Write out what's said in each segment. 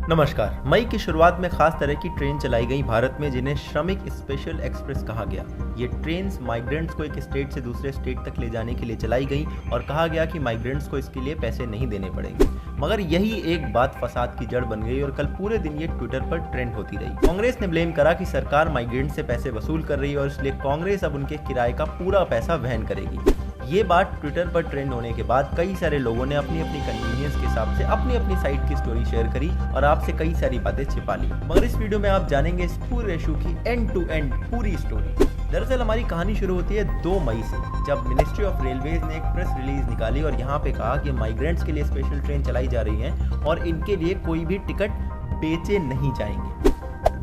नमस्कार। मई की शुरुआत में खास तरह की ट्रेन चलाई गई भारत में, जिन्हें श्रमिक स्पेशल एक्सप्रेस कहा गया। ये ट्रेन माइग्रेंट्स को एक स्टेट से दूसरे स्टेट तक ले जाने के लिए चलाई गई और कहा गया कि माइग्रेंट्स को इसके लिए पैसे नहीं देने पड़ेंगे। मगर यही एक बात फसाद की जड़ बन गई और कल पूरे दिन ये ट्विटर पर ट्रेंड होती रही। कांग्रेस ने ब्लेम करा कि सरकार माइग्रेंट से पैसे वसूल कर रही है और इसलिए कांग्रेस अब उनके किराए का पूरा पैसा वहन करेगी। ये बात ट्विटर पर ट्रेंड होने के बाद कई सारे लोगों ने अपनी अपनी कन्वीनियंस के हिसाब से अपनी अपनी साइट की स्टोरी शेयर करी और आपसे कई सारी बातें छिपा ली। मगर इस वीडियो में आप जानेंगे इस पूरे इशू की एंड टू एंड पूरी स्टोरी। दरअसल हमारी कहानी शुरू होती है 2 मई से, जब मिनिस्ट्री ऑफ रेलवेज ने एक प्रेस रिलीज निकाली और यहाँ पे कहा कि माइग्रेंट्स के लिए स्पेशल ट्रेन चलाई जा रही है और इनके लिए कोई भी टिकट बेचे नहीं जाएंगे।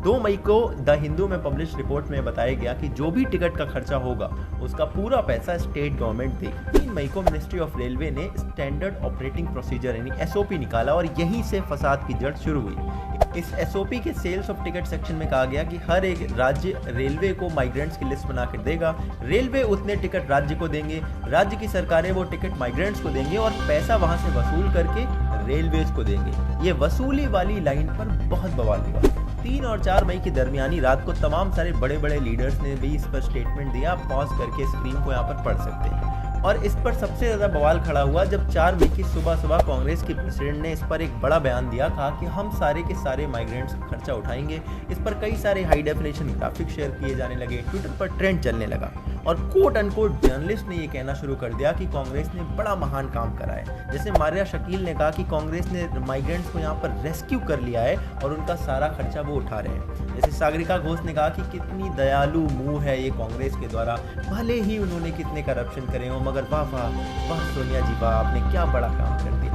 2 मई को द हिंदू में पब्लिश रिपोर्ट में बताया गया कि जो भी टिकट का खर्चा होगा उसका पूरा पैसा स्टेट गवर्नमेंट देगी। 3 मई को मिनिस्ट्री ऑफ रेलवे ने स्टैंडर्ड ऑपरेटिंग प्रोसीजर यानी एसओपी निकाला और यहीं से फसाद की जड़ शुरू हुई। इस एसओपी के सेल्स ऑफ टिकट सेक्शन में कहा गया कि हर एक राज्य रेलवे को माइग्रेंट्स की लिस्ट बना कर देगा, रेलवे उतने टिकट राज्य को देंगे, राज्य की सरकारें वो टिकट माइग्रेंट्स को देंगे और पैसा वहां से वसूल करके रेलवेज को देंगे। ये वसूली वाली लाइन पर बहुत बवाल हुआ। 3 और 4 मई की दरमियानी रात को तमाम सारे बड़े बड़े लीडर्स ने भी इस पर स्टेटमेंट दिया। आप पॉज करके स्क्रीन को यहाँ पर पढ़ सकते हैं। और इस पर सबसे ज़्यादा बवाल खड़ा हुआ जब 4 मई की सुबह कांग्रेस के प्रेसिडेंट ने इस पर एक बड़ा बयान दिया। कहा कि हम सारे के सारे माइग्रेंट्स का खर्चा उठाएंगे। इस पर कई सारे हाई डेफिनेशन ग्राफिक शेयर किए जाने लगे, ट्विटर पर ट्रेंड चलने लगा और कोट अनकोट जर्नलिस्ट ने ये कहना शुरू कर दिया कि कांग्रेस ने बड़ा महान काम करा है। जैसे मारिया शकील ने कहा कि कांग्रेस ने माइग्रेंट्स को यहाँ पर रेस्क्यू कर लिया है और उनका सारा खर्चा वो उठा रहे हैं। जैसे सागरिका घोष ने कहा कि कितनी दयालु मुंह है ये कांग्रेस के द्वारा, भले ही उन्होंने कितने करप्शन करे हो मगर वाह वाह वाह सोनिया जी वाह, आपने क्या बड़ा काम कर दिया।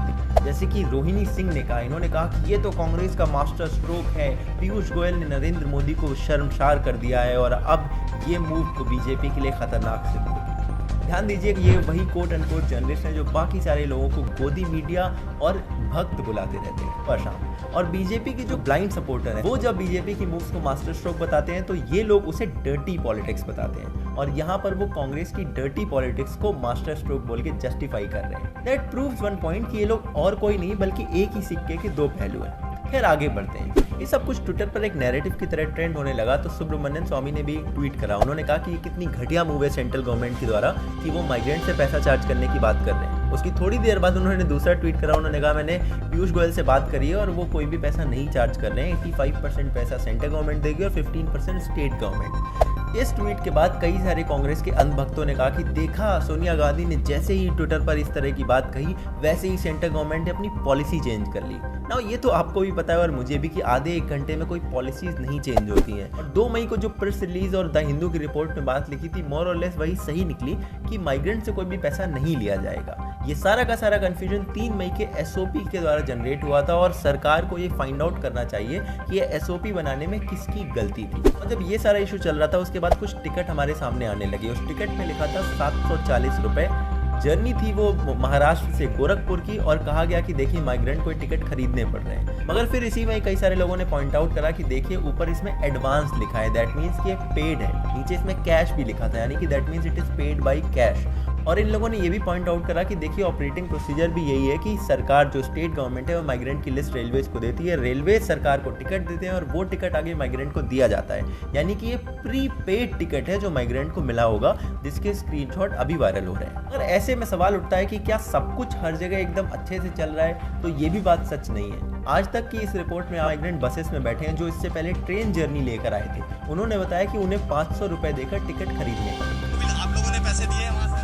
जैसे कि रोहिणी सिंह ने कहा, इन्होंने कहा कि ये तो कांग्रेस का मास्टर स्ट्रोक है, पीयूष गोयल ने नरेंद्र मोदी को शर्मसार कर दिया है और अब ये मूव तो बीजेपी के लिए खतरनाक सिद्ध होगी। ध्यान दीजिए कि ये वही कोट अनकोट जर्नलिस्ट हैं जो बाकी सारे लोगों को गोदी मीडिया और भक्त बुलाते रहते हैं परेशान। और बीजेपी के जो ब्लाइंड सपोर्टर हैं वो जब बीजेपी की मूव्स को मास्टर स्ट्रोक बताते हैं तो ये लोग उसे डर्टी पॉलिटिक्स बताते हैं और यहाँ पर वो कांग्रेस की डर्टी पॉलिटिक्स को मास्टर स्ट्रोक बोल के जस्टिफाई कर रहे हैं। दैट प्रूव्स वन पॉइंट कि ये लोग और कोई नहीं बल्कि एक ही सिक्के के 2 पहलू हैं। फिर आगे बढ़ते हैं। ये सब कुछ ट्विटर पर एक नैरेटिव की तरह ट्रेंड होने लगा तो सुब्रमण्यम स्वामी ने भी ट्वीट करा। उन्होंने कहा कि ये कितनी घटिया मूव है सेंट्रल गवर्नमेंट के द्वारा कि वो माइग्रेंट से पैसा चार्ज करने की बात कर रहे हैं। उसकी थोड़ी देर बाद उन्होंने दूसरा ट्वीट करा। उन्होंने कहा मैंने पीयूष गोयल से बात करी है और वो कोई भी पैसा नहीं चार्ज कर रहे हैं। 85% पैसा सेंट्रल गवर्नमेंट देगी और 15% स्टेट गवर्नमेंट। इस ट्वीट के बाद कई सारे कांग्रेस के अंधभक्तों ने कहा कि देखा सोनिया गांधी ने जैसे ही ट्विटर पर इस तरह की बात कही वैसे ही सेंट्रल गवर्नमेंट ने अपनी पॉलिसी चेंज कर ली। ना ये तो आपको भी पता है और मुझे भी कि आधे 1 घंटे में कोई पॉलिसीज नहीं चेंज होती हैं। और 2 मई को जो प्रेस रिलीज और द हिंदू की रिपोर्ट में बात लिखी थी मोर और लेस वही सही निकली कि माइग्रेंट से कोई भी पैसा नहीं लिया जाएगा। ये सारा का सारा कंफ्यूजन 3 मई के एसओपी के द्वारा जनरेट हुआ था और सरकार को ये फाइंड आउट करना चाहिए कि ये एसओपी बनाने में किसकी गलती थी। और जब ये सारा इशू चल रहा था उसके बाद कुछ टिकट हमारे सामने आने लगे। उस टिकट में लिखा था 740 रुपए। जर्नी थी वो महाराष्ट्र से गोरखपुर की और कहा गया कि देखिए माइग्रेंट को टिकट खरीदने पड़ रहे हैं। मगर फिर इसी में कई सारे लोगों ने पॉइंट आउट करा कि देखिए ऊपर इसमें एडवांस लिखा है, दैट मीन्स कि ये पेड है। नीचे इसमें कैश भी लिखा था यानी कि that means it is paid by cash. और इन लोगों ने ये भी पॉइंट आउट करा कि देखिए ऑपरेटिंग प्रोसीजर भी यही है कि सरकार जो स्टेट गवर्नमेंट है वो माइग्रेंट की लिस्ट रेलवेज को देती है, रेलवे सरकार को टिकट देते हैं और वो टिकट आगे माइग्रेंट को दिया जाता है। यानी कि ये प्री पेड टिकट है जो माइग्रेंट को मिला होगा, जिसके स्क्रीनशॉट अभी वायरल हो रहे हैं। और ऐसे में सवाल उठता है कि क्या सब कुछ हर जगह एकदम अच्छे से चल रहा है? तो ये भी बात सच नहीं है। आज तक की इस रिपोर्ट में माइग्रेंट बसेस में बैठे हैं जो इससे पहले ट्रेन जर्नी लेकर आए थे। उन्होंने बताया कि उन्हें 500 रुपए देकर टिकट खरीदने पड़े। आप लोगों ने पैसे दिए वहाँ से?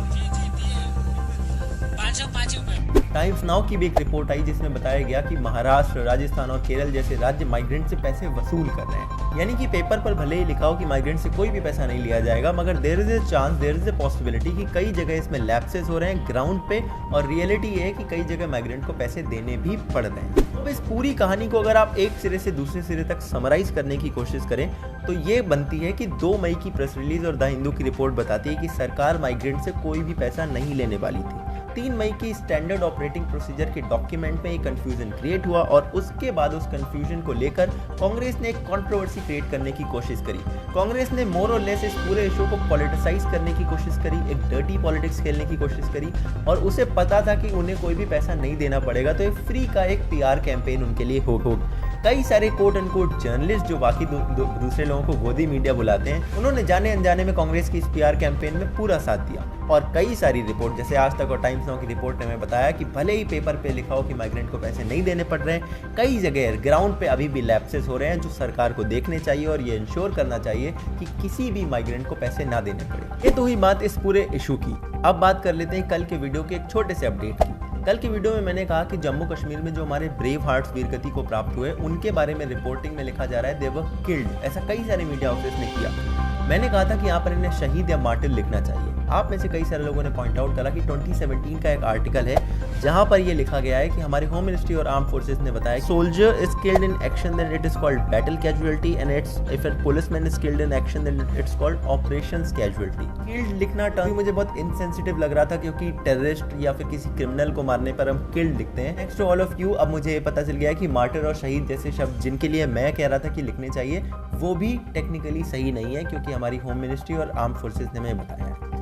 टाइम्स नाउ की भी एक रिपोर्ट आई जिसमें बताया गया कि महाराष्ट्र, राजस्थान और केरल जैसे राज्य माइग्रेंट से पैसे वसूल कर रहे हैं। यानी कि पेपर पर भले ही लिखा हो कि माइग्रेंट से कोई भी पैसा नहीं लिया जाएगा मगर there is a chance, there is a possibility कि कई जगह इसमें लैप्सेस हो रहे हैं ग्राउंड पे। और रियलिटी ये है कि कई जगह माइग्रेंट को पैसे देने भी पड़ रहे हैं। तो इस पूरी कहानी को अगर आप एक सिरे से दूसरे सिरे तक समराइज करने की कोशिश करें तो ये बनती है कि 2 मई की प्रेस रिलीज और द हिंदू की रिपोर्ट बताती है कि सरकार माइग्रेंट से कोई भी पैसा नहीं लेने वाली थी। 3 मई की स्टैंडर्ड ऑपरेटिंग प्रोसीजर के डॉक्यूमेंट में एक कंफ्यूजन क्रिएट हुआ और उसके बाद उस कंफ्यूजन को लेकर कांग्रेस ने एक कंट्रोवर्सी क्रिएट करने की कोशिश करी। कांग्रेस ने मोर और लेस इस पूरे इशू को पॉलिटिसाइज करने की कोशिश करी, एक डर्टी पॉलिटिक्स खेलने की कोशिश करी और उसे पता था कि उन्हें कोई भी पैसा नहीं देना पड़ेगा, तो ये फ्री का एक PR कैंपेन उनके लिए हो कई सारे कोट एंड कोट जर्नलिस्ट जो बाकी दूसरे लोगों को गोदी मीडिया बुलाते हैं, उन्होंने जाने अनजाने में कांग्रेस की इस पीआर कैंपेन में पूरा साथ दिया। और कई सारी रिपोर्ट, जैसे आज तक और टाइम्स नाउ की रिपोर्ट ने हमें बताया कि भले ही पेपर पे लिखा हो कि माइग्रेंट को पैसे नहीं देने पड़ रहे हैं, कई जगह ग्राउंड पे अभी भी लैप्सेस हो रहे हैं जो सरकार को देखने चाहिए और ये इंश्योर करना चाहिए कि किसी भी माइग्रेंट को पैसे ना देने पड़े। ये तो हुई बात इस पूरे इशू की। अब बात कर लेते हैं कल के वीडियो के एक छोटे से अपडेट की। कल की वीडियो में मैंने कहा कि जम्मू कश्मीर में जो हमारे ब्रेव हार्ट्स वीरगति को प्राप्त हुए, उनके बारे में रिपोर्टिंग में लिखा जा रहा है दे वर किल्ड। ऐसा कई सारे मीडिया हाउसेस ने किया। मैंने कहा था कि यहाँ पर इन्हें शहीद या मार्टिर लिखना चाहिए। आप में से कई सारे लोगों ने पॉइंट आउट करा कि 2017 का एक आर्टिकल है जहां पर ये लिखा गया है कि हमारे होम मिनिस्ट्री और आर्म फोर्सेस ने बताया soldier is killed in action then it is called battle casualty and it's if a policeman is killed in action then it's called operations casualty. Killed लिखना टर्म मुझे बहुत insensitive लग रहा था क्योंकि टेररिस्ट या फिर किसी क्रिमिनल को मारने पर हम किल्ड लिखते हैं। Next to all of you, अब मुझे ये पता चल गया कि मार्टिर और शहीद जैसे शब्द जिनके लिए मैं कह रहा था कि लिखने चाहिए, वो भी टेक्निकली सही नहीं है क्योंकि हमारी होम मिनिस्ट्री और आर्म फोर्सेस ने हमें बताया है।